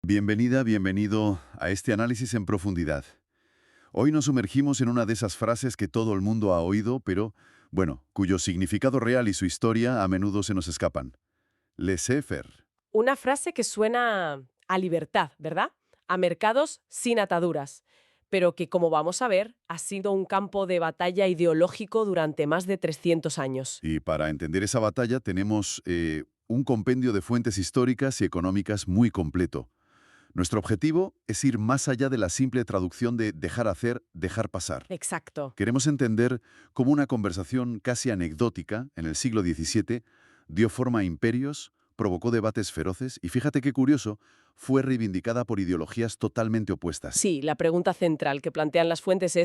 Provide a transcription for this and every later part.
Bienvenida, bienvenido a este análisis en profundidad. Hoy nos sumergimos en una de esas frases que todo el mundo ha oído, pero, bueno, cuyo significado real y su historia a menudo se nos escapan. Laissez-faire. Una frase que suena a libertad, ¿verdad? A mercados sin ataduras, pero que, como vamos a ver, ha sido un campo de batalla ideológico durante más de 300 años. Y para entender esa batalla tenemos un compendio de fuentes históricas y económicas muy completo. Nuestro objetivo es ir más allá de la simple traducción de dejar hacer, dejar pasar. Exacto. Queremos entender cómo una conversación casi anecdótica en el siglo XVII dio forma a imperios, provocó debates feroces y fíjate qué curioso, fue reivindicada por ideologías totalmente opuestas. Sí, la pregunta central que plantean las fuentes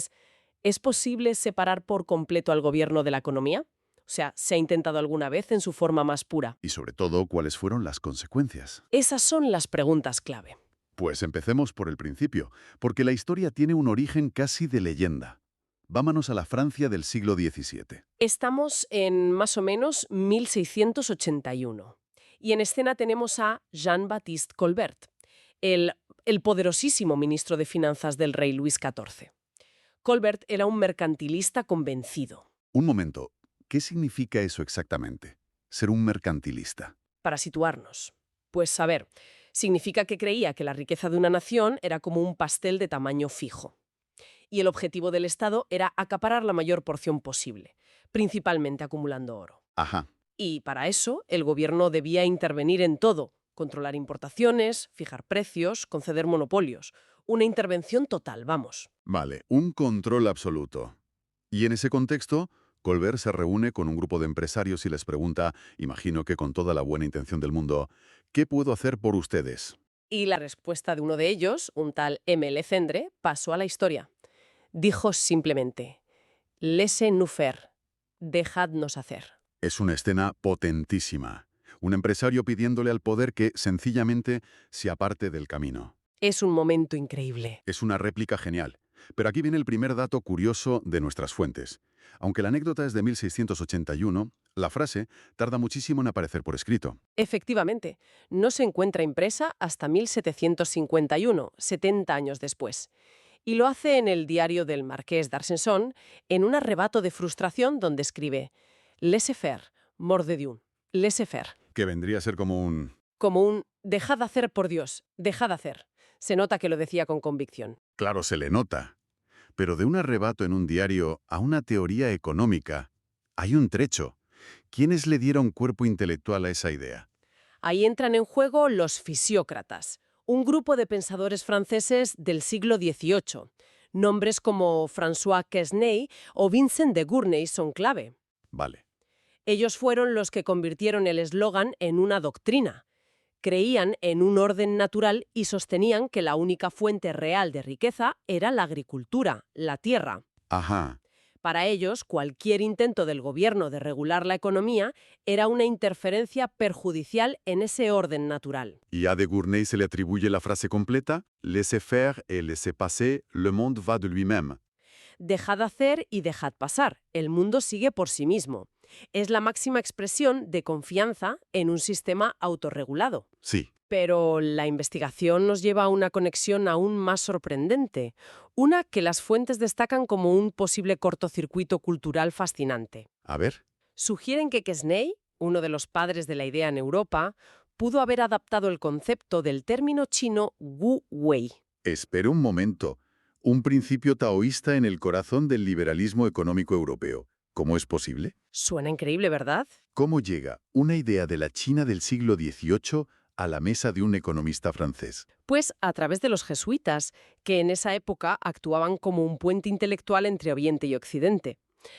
¿es posible separar por completo al gobierno de la economía? O sea, ¿se ha intentado alguna vez en su forma más pura? Y sobre todo, ¿cuáles fueron las consecuencias? Esas son las preguntas clave. Pues empecemos por el principio, porque la historia tiene un origen casi de leyenda. Vámonos a la Francia del siglo XVII. Estamos en más o menos 1681 y en escena tenemos a Jean-Baptiste Colbert, el poderosísimo ministro de Finanzas del rey Luis XIV. Colbert era un mercantilista convencido. Un momento, ¿qué significa eso exactamente? Ser un mercantilista. Para situarnos, pues a ver, significa que creía que la riqueza de una nación era como un pastel de tamaño fijo. Y el objetivo del Estado era acaparar la mayor porción posible, principalmente acumulando oro. Ajá. Y para eso, el gobierno debía intervenir en todo, controlar importaciones, fijar precios, conceder monopolios. Una intervención total, vamos. Vale, un control absoluto. Y en ese contexto, Colbert se reúne con un grupo de empresarios y les pregunta, imagino que con toda la buena intención del mundo, ¿qué puedo hacer por ustedes? Y la respuesta de uno de ellos, un tal M. Lefebvre, pasó a la historia. Dijo simplemente, laissez-nous faire, dejadnos hacer. Es una escena potentísima. Un empresario pidiéndole al poder que, sencillamente, se aparte del camino. Es un momento increíble. Es una réplica genial. Pero aquí viene el primer dato curioso de nuestras fuentes. Aunque la anécdota es de 1681, la frase tarda muchísimo en aparecer por escrito. Efectivamente, no se encuentra impresa hasta 1751, 70 años después. Y lo hace en el diario del marqués d'Argenson, en un arrebato de frustración donde escribe «Laissez-faire, mort de Dieu, laissez-faire», Que vendría a ser como un... como un «dejad hacer por Dios, dejad hacer». Se nota que lo decía con convicción. Claro, se le nota. Pero de un arrebato en un diario a una teoría económica, hay un trecho. ¿Quiénes le dieron cuerpo intelectual a esa idea? Ahí entran en juego los fisiócratas, un grupo de pensadores franceses del siglo XVIII. Nombres como François Quesnay o Vincent de Gournay son clave. Vale. Ellos fueron los que convirtieron el eslogan en una doctrina. Creían en un orden natural y sostenían que la única fuente real de riqueza era la agricultura, la tierra. Ajá. Para ellos, cualquier intento del gobierno de regular la economía era una interferencia perjudicial en ese orden natural. Y a de Gournay se le atribuye la frase completa, «Laissez faire et laissez passer, le monde va de lui-même». Dejad hacer y dejad pasar, el mundo sigue por sí mismo. Es la máxima expresión de confianza en un sistema autorregulado. Sí. Pero la investigación nos lleva a una conexión aún más sorprendente, una que las fuentes destacan como un posible cortocircuito cultural fascinante. A ver. Sugieren que Quesnay, uno de los padres de la idea en Europa, pudo haber adaptado el concepto del término chino Wu Wei. Espera un momento. Un principio taoísta en el corazón del liberalismo económico europeo. ¿Cómo es posible? Suena increíble, ¿verdad? ¿Cómo llega una idea de la China del siglo XVIII a la mesa de un economista francés? Pues a través de los jesuitas, que en esa época actuaban como un puente intelectual entre Oriente y Occidente.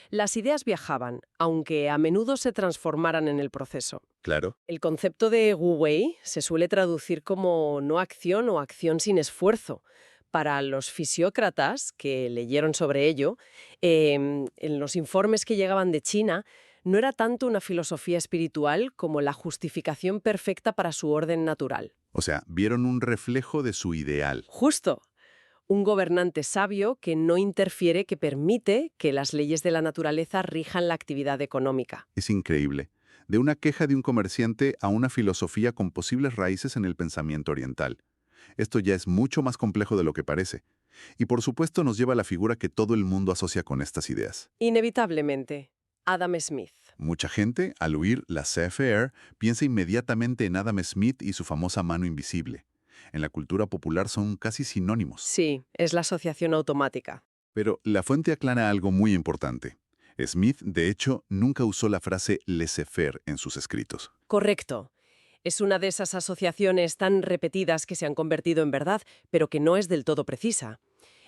Las ideas viajaban, aunque a menudo se transformaran en el proceso. Claro. El concepto de Wu Wei se suele traducir como no acción o acción sin esfuerzo. Para los fisiócratas que leyeron sobre ello, en los informes que llegaban de China, no era tanto una filosofía espiritual como la justificación perfecta para su orden natural. O sea, vieron un reflejo de su ideal. Justo. Un gobernante sabio que no interfiere, que permite que las leyes de la naturaleza rijan la actividad económica. Es increíble. De una queja de un comerciante a una filosofía con posibles raíces en el pensamiento oriental. Esto ya es mucho más complejo de lo que parece. Y por supuesto nos lleva a la figura que todo el mundo asocia con estas ideas. Inevitablemente, Adam Smith. Mucha gente, al oír laissez-faire, piensa inmediatamente en Adam Smith y su famosa mano invisible. En la cultura popular son casi sinónimos. Sí, es la asociación automática. Pero la fuente aclara algo muy importante. Smith, de hecho, nunca usó la frase laissez-faire en sus escritos. Correcto. Es una de esas asociaciones tan repetidas que se han convertido en verdad, pero que no es del todo precisa.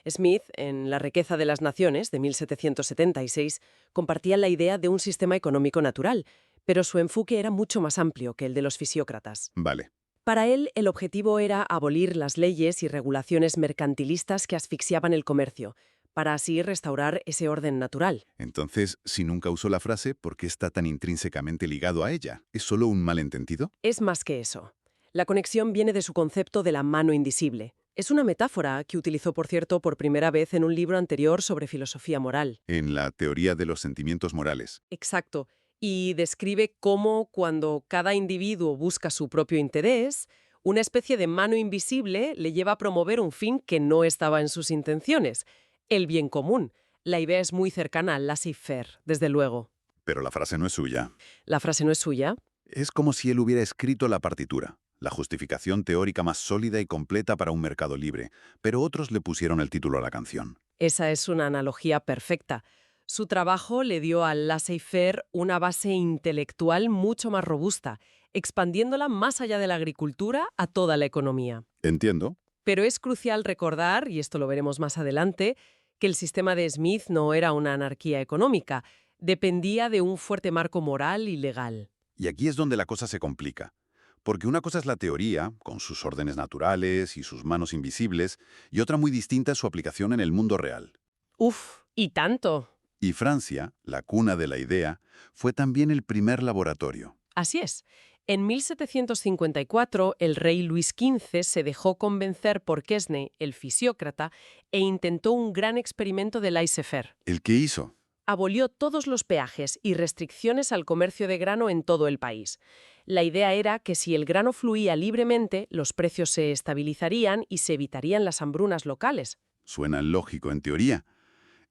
Smith, en La riqueza de las naciones, de 1776, compartía la idea de un sistema económico natural, pero su enfoque era mucho más amplio que el de los fisiócratas. Vale. Para él, el objetivo era abolir las leyes y regulaciones mercantilistas que asfixiaban el comercio, para así restaurar ese orden natural. Entonces, si nunca usó la frase, ¿por qué está tan intrínsecamente ligado a ella? ¿Es solo un malentendido? Es más que eso. La conexión viene de su concepto de la mano invisible. Es una metáfora que utilizó, por cierto, por primera vez en un libro anterior sobre filosofía moral. En la teoría de los sentimientos morales. Exacto. Y describe cómo, cuando cada individuo busca su propio interés, una especie de mano invisible le lleva a promover un fin que no estaba en sus intenciones: el bien común. La idea es muy cercana al laissez-faire, desde luego. Pero la frase no es suya. ¿La frase no es suya? Es como si él hubiera escrito la partitura, la justificación teórica más sólida y completa para un mercado libre, pero otros le pusieron el título a la canción. Esa es una analogía perfecta. Su trabajo le dio al laissez-faire una base intelectual mucho más robusta, expandiéndola más allá de la agricultura a toda la economía. Entiendo. Pero es crucial recordar, y esto lo veremos más adelante, que el sistema de Smith no era una anarquía económica, dependía de un fuerte marco moral y legal. Y aquí es donde la cosa se complica. Porque una cosa es la teoría, con sus órdenes naturales y sus manos invisibles, y otra muy distinta es su aplicación en el mundo real. ¡Uf! ¡Y tanto! Y Francia, la cuna de la idea, fue también el primer laboratorio. Así es. En 1754, el rey Luis XV se dejó convencer por Quesnay, el fisiócrata, e intentó un gran experimento de laissez-faire. ¿El qué hizo? Abolió todos los peajes y restricciones al comercio de grano en todo el país. La idea era que si el grano fluía libremente, los precios se estabilizarían y se evitarían las hambrunas locales. Suena lógico en teoría.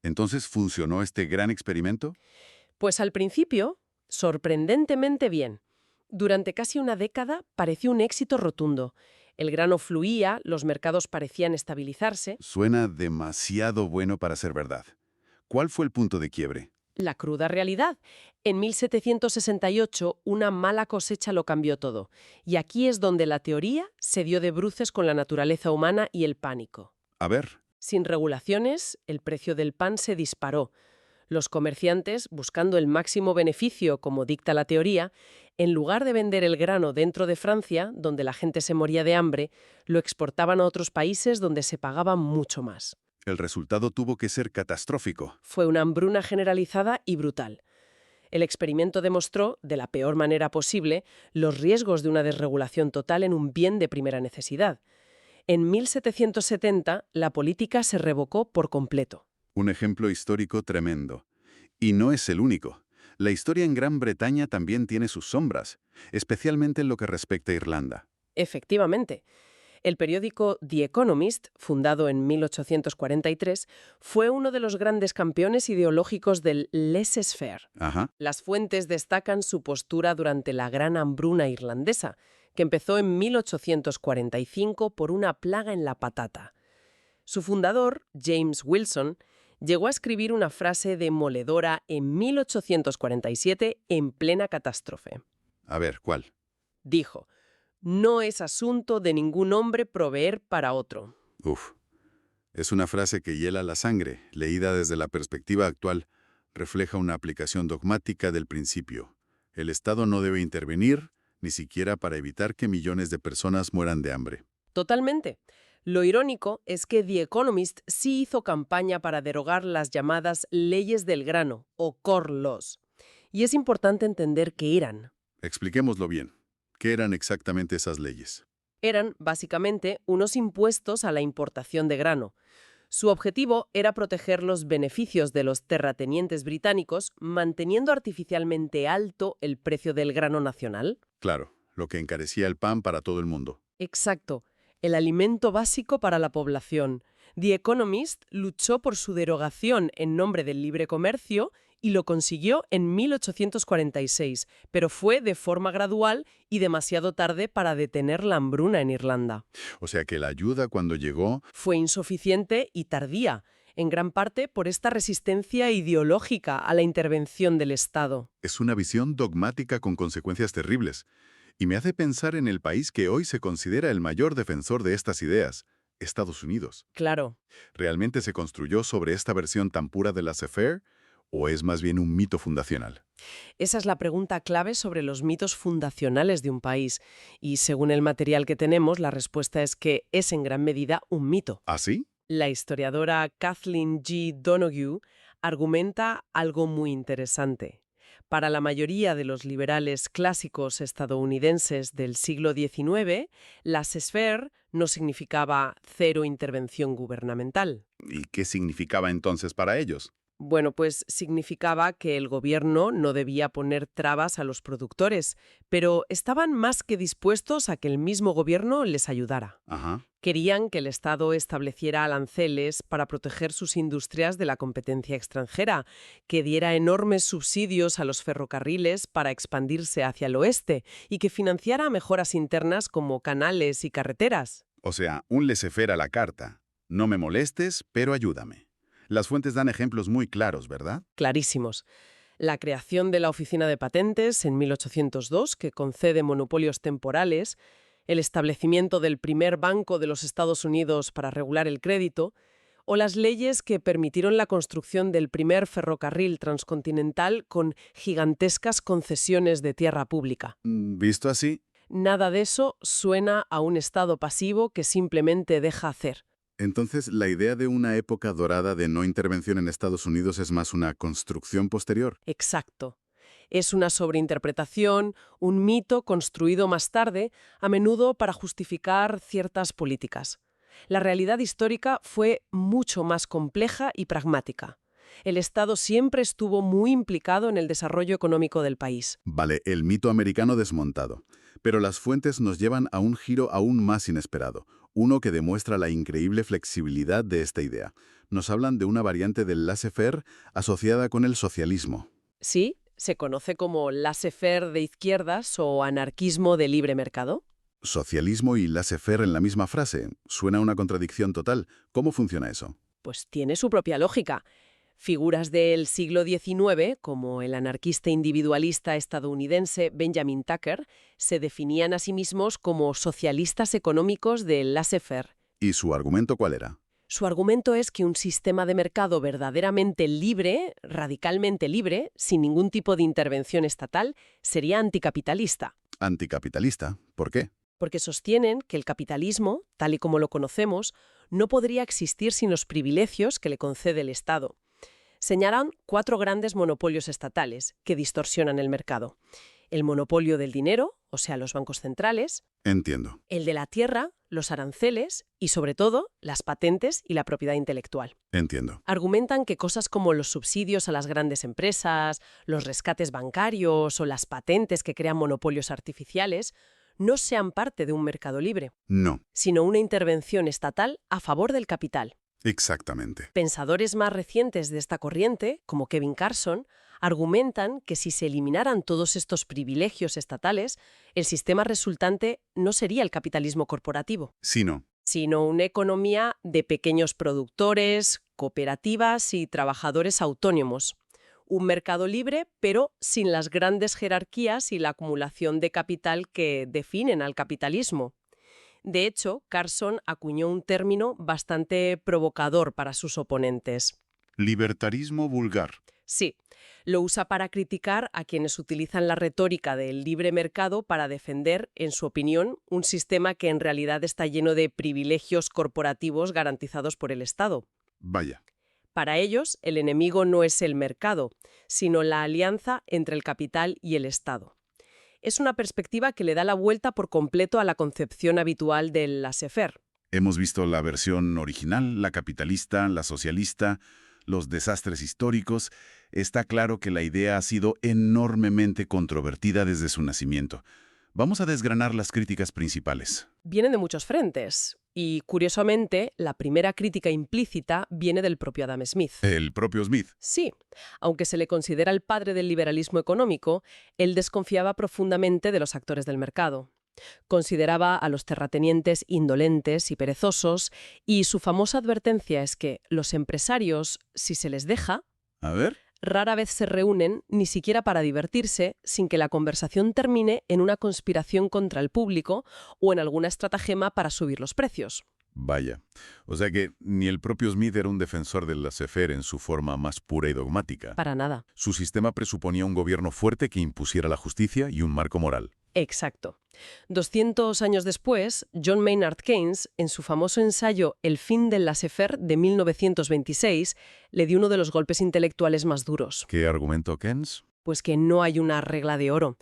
Entonces, ¿funcionó este gran experimento? Pues al principio, sorprendentemente bien. Durante casi una década pareció un éxito rotundo. El grano fluía, los mercados parecían estabilizarse. Suena demasiado bueno para ser verdad. ¿Cuál fue el punto de quiebre? La cruda realidad. En 1768, una mala cosecha lo cambió todo. Y aquí es donde la teoría se dio de bruces con la naturaleza humana y el pánico. A ver. Sin regulaciones, el precio del pan se disparó. Los comerciantes, buscando el máximo beneficio, como dicta la teoría, en lugar de vender el grano dentro de Francia, donde la gente se moría de hambre, lo exportaban a otros países donde se pagaba mucho más. El resultado tuvo que ser catastrófico. Fue una hambruna generalizada y brutal. El experimento demostró, de la peor manera posible, los riesgos de una desregulación total en un bien de primera necesidad. En 1770, la política se revocó por completo. Un ejemplo histórico tremendo. Y no es el único. La historia en Gran Bretaña también tiene sus sombras, especialmente en lo que respecta a Irlanda. Efectivamente. El periódico The Economist, fundado en 1843, fue uno de los grandes campeones ideológicos del laissez-faire. Ajá. Las fuentes destacan su postura durante la Gran Hambruna Irlandesa, que empezó en 1845 por una plaga en la patata. Su fundador, James Wilson, llegó a escribir una frase demoledora en 1847 en plena catástrofe. A ver, ¿cuál? Dijo: «No es asunto de ningún hombre proveer para otro». Uf. Es una frase que hiela la sangre, leída desde la perspectiva actual. Refleja una aplicación dogmática del principio. El Estado no debe intervenir, ni siquiera para evitar que millones de personas mueran de hambre. Totalmente. Lo irónico es que The Economist sí hizo campaña para derogar las llamadas leyes del grano, o Corn Laws. Y es importante entender qué eran. Expliquémoslo bien. ¿Qué eran exactamente esas leyes? Eran, básicamente, unos impuestos a la importación de grano. Su objetivo era proteger los beneficios de los terratenientes británicos, manteniendo artificialmente alto el precio del grano nacional. Claro, lo que encarecía el pan para todo el mundo. Exacto. el alimento básico para la población. The Economist luchó por su derogación en nombre del libre comercio y lo consiguió en 1846, pero fue de forma gradual y demasiado tarde para detener la hambruna en Irlanda. O sea que la ayuda cuando llegó... Fue insuficiente y tardía, en gran parte por esta resistencia ideológica a la intervención del Estado. Es una visión dogmática con consecuencias terribles. Y me hace pensar en el país que hoy se considera el mayor defensor de estas ideas, Estados Unidos. Claro. ¿Realmente se construyó sobre esta versión tan pura de laissez-faire? ¿O es más bien un mito fundacional? Esa es la pregunta clave sobre los mitos fundacionales de un país. Y según el material que tenemos, la respuesta es que es en gran medida un mito. ¿Ah, sí? La historiadora Kathleen G. Donoghue argumenta algo muy interesante. Para la mayoría de los liberales clásicos estadounidenses del siglo XIX, laissez-faire no significaba cero intervención gubernamental. ¿Y qué significaba entonces para ellos? Bueno, pues significaba que el gobierno no debía poner trabas a los productores, pero estaban más que dispuestos a que el mismo gobierno les ayudara. Ajá. Querían que el Estado estableciera aranceles para proteger sus industrias de la competencia extranjera, que diera enormes subsidios a los ferrocarriles para expandirse hacia el oeste y que financiara mejoras internas como canales y carreteras. O sea, un laissez-faire a la carta. No me molestes, pero ayúdame. Las fuentes dan ejemplos muy claros, ¿verdad? Clarísimos. La creación de la Oficina de Patentes en 1802, que concede monopolios temporales, el establecimiento del primer banco de los Estados Unidos para regular el crédito, o las leyes que permitieron la construcción del primer ferrocarril transcontinental con gigantescas concesiones de tierra pública. Visto así, Nada de eso suena a un Estado pasivo que simplemente deja hacer. entonces la idea de una época dorada de no intervención en Estados Unidos es más una construcción posterior. Exacto. Es una sobreinterpretación, un mito construido más tarde, a menudo para justificar ciertas políticas. La realidad histórica fue mucho más compleja y pragmática. El Estado siempre estuvo muy implicado en el desarrollo económico del país. Vale, el mito americano desmontado. Pero las fuentes nos llevan a un giro aún más inesperado, uno que demuestra la increíble flexibilidad de esta idea. Nos hablan de una variante del laissez-faire asociada con el socialismo. Sí, se conoce como laissez-faire de izquierdas o anarquismo de libre mercado. Socialismo y laissez-faire en la misma frase. Suena una contradicción total. ¿Cómo funciona eso? Pues tiene su propia lógica. Figuras del siglo XIX, como el anarquista individualista estadounidense Benjamin Tucker, se definían a sí mismos como socialistas económicos del laissez-faire. ¿Y su argumento cuál era? Su argumento es que un sistema de mercado verdaderamente libre, radicalmente libre, sin ningún tipo de intervención estatal, sería anticapitalista. Anticapitalista. ¿Por qué? Porque sostienen que el capitalismo, tal y como lo conocemos, no podría existir sin los privilegios que le concede el Estado. Señalan 4 grandes monopolios estatales que distorsionan el mercado. El monopolio del dinero, o sea, los bancos centrales, Entiendo. el de la tierra, los aranceles y, sobre todo, las patentes y la propiedad intelectual. Entiendo. Argumentan que cosas como los subsidios a las grandes empresas, los rescates bancarios o las patentes que crean monopolios artificiales no sean parte de un mercado libre, No. sino una intervención estatal a favor del capital. Exactamente. Pensadores más recientes de esta corriente, como Kevin Carson, argumentan que si se eliminaran todos estos privilegios estatales, el sistema resultante no sería el capitalismo corporativo, Sí, no. sino una economía de pequeños productores, cooperativas y trabajadores autónomos. Un mercado libre, pero sin las grandes jerarquías y la acumulación de capital que definen al capitalismo. De hecho, Carson acuñó un término bastante provocador para sus oponentes. Libertarismo vulgar. Sí, lo usa para criticar a quienes utilizan la retórica del libre mercado para defender, en su opinión, un sistema que en realidad está lleno de privilegios corporativos garantizados por el Estado. Vaya. Para ellos, el enemigo no es el mercado, sino la alianza entre el capital y el Estado. Es una perspectiva que le da la vuelta por completo a la concepción habitual del laissez-faire. Hemos visto la versión original, la capitalista, la socialista, los desastres históricos. Está claro que la idea ha sido enormemente controvertida desde su nacimiento. Vamos a desgranar las críticas principales. Vienen de muchos frentes. Y, curiosamente, la primera crítica implícita viene del propio Adam Smith. El propio Smith. Sí, aunque se le considera el padre del liberalismo económico, él desconfiaba profundamente de los actores del mercado. Consideraba a los terratenientes indolentes y perezosos, y su famosa advertencia es que los empresarios, si se les deja, A ver. rara vez se reúnen ni siquiera para divertirse sin que la conversación termine en una conspiración contra el público o en alguna estratagema para subir los precios. Vaya. O sea que ni el propio Smith era un defensor del laissez-faire en su forma más pura y dogmática. Para nada. Su sistema presuponía un gobierno fuerte que impusiera la justicia y un marco moral. Exacto. 200 años después, John Maynard Keynes, en su famoso ensayo El fin del laissez-faire de 1926, le dio uno de los golpes intelectuales más duros. ¿Qué argumentó Keynes? Pues que no hay una regla de oro,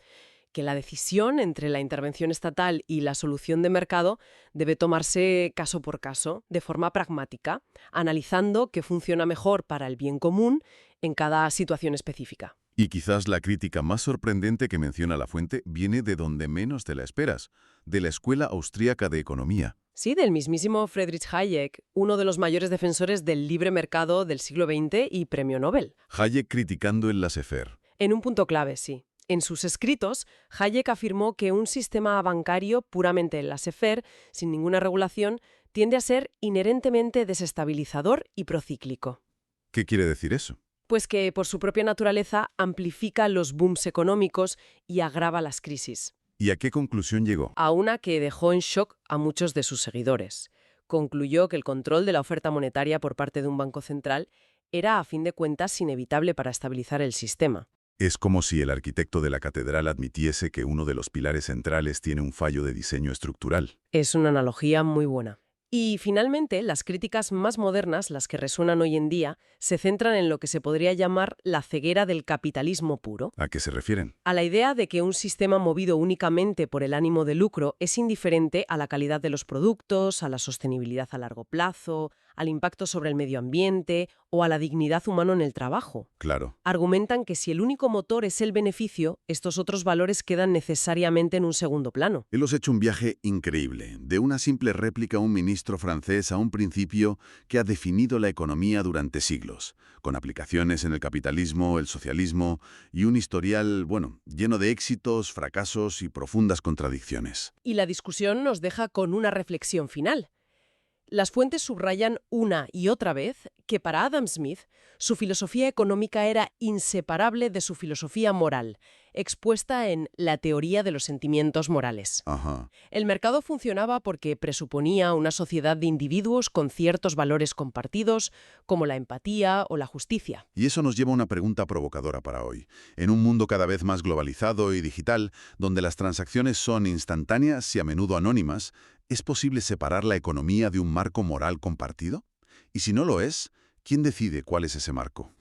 que la decisión entre la intervención estatal y la solución de mercado debe tomarse caso por caso, de forma pragmática, analizando qué funciona mejor para el bien común en cada situación específica. Y quizás la crítica más sorprendente que menciona la fuente viene de donde menos te la esperas, de la Escuela Austríaca de Economía. Sí, del mismísimo Friedrich Hayek, uno de los mayores defensores del libre mercado del siglo XX y premio Nobel. Hayek criticando el laissez-faire. En un punto clave, sí. En sus escritos, Hayek afirmó que un sistema bancario puramente laissez-faire, sin ninguna regulación, tiende a ser inherentemente desestabilizador y procíclico. ¿Qué quiere decir eso? Pues que, por su propia naturaleza, amplifica los booms económicos y agrava las crisis. ¿Y a qué conclusión llegó? A una que dejó en shock a muchos de sus seguidores. Concluyó que el control de la oferta monetaria por parte de un banco central era, a fin de cuentas, inevitable para estabilizar el sistema. Es como si el arquitecto de la catedral admitiese que uno de los pilares centrales tiene un fallo de diseño estructural. Es una analogía muy buena. Y, finalmente, las críticas más modernas, las que resuenan hoy en día, se centran en lo que se podría llamar la ceguera del capitalismo puro. ¿A qué se refieren? A la idea de que un sistema movido únicamente por el ánimo de lucro es indiferente a la calidad de los productos, a la sostenibilidad a largo plazo, al impacto sobre el medio ambiente o a la dignidad humana en el trabajo. Claro. Argumentan que si el único motor es el beneficio, estos otros valores quedan necesariamente en un segundo plano. Hemos hecho un viaje increíble, de una simple réplica a un ministro francés a un principio que ha definido la economía durante siglos, con aplicaciones en el capitalismo, el socialismo y un historial, lleno de éxitos, fracasos y profundas contradicciones. Y la discusión nos deja con una reflexión final. Las fuentes subrayan una y otra vez que para Adam Smith su filosofía económica era inseparable de su filosofía moral, expuesta en la teoría de los sentimientos morales. Ajá. El mercado funcionaba porque presuponía una sociedad de individuos con ciertos valores compartidos, como la empatía o la justicia. Y eso nos lleva a una pregunta provocadora para hoy. En un mundo cada vez más globalizado y digital, donde las transacciones son instantáneas y a menudo anónimas, ¿es posible separar la economía de un marco moral compartido? Y si no lo es, ¿quién decide cuál es ese marco?